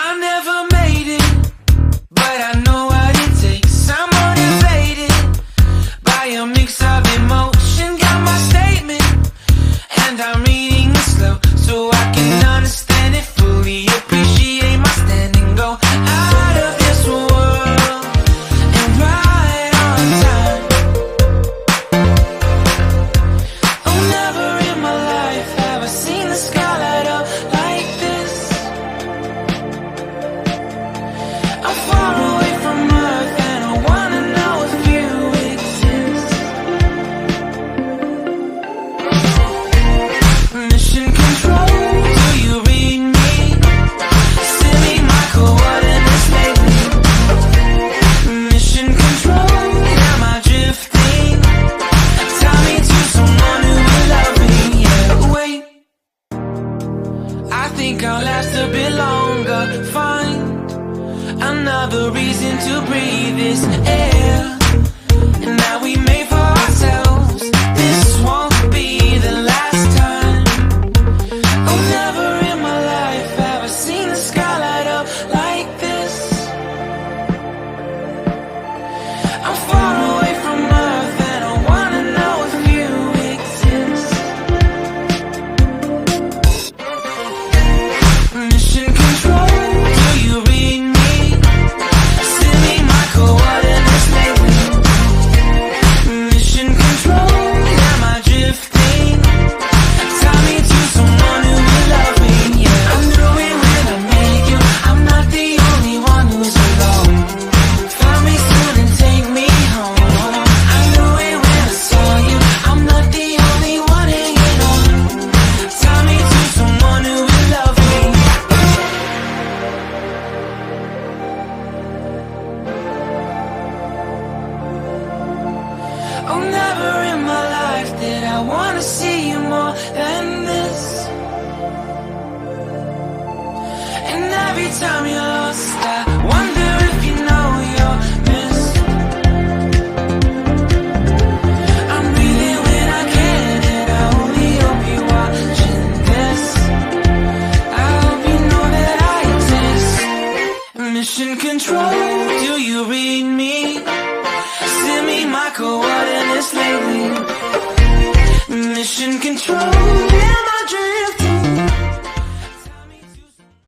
I never made it, but I know what it takes. I'm motivated by a mix of emotion. Got my statement, and I'm reading it slow so I can understand it fully. Appreciate my stand and go out of this world and right on time. Oh, never in my life have I seen the sky light up like this. I'm far away from Earth and I wanna know if you exist. Mission control, do you read me? Send me my coordinates lately. Mission control, am I drifting? Tie me to someone who will love me. Yeah, wait, I think I'll last a bit longer. Find another reason to breathe this air, and that we made for ourselves. This won't be the last time. Oh, never in my life have I seen the sky light up like this. I'm far away from Earth and I wanna know if you exist. Mission control, do you read me? Send me my coordinates lately. Mission control, am I drifting? Tie me to someone who will love me. Yeah, I knew it when I met you. I'm not the only one who's alone. Find me soon and take me home. I knew it when I saw you. I'm not the only one hanging on. Tie me to someone who will love me. Oh, never in my life did I wanna see you more than this. And every time you're lost, I wonder if you know you're missed. I'm breathing when I can, and I only hope you're watching this. I hope you know that I exist. Mission control, do you read me? Send me my coordinates lately. Mission control, am I drifting?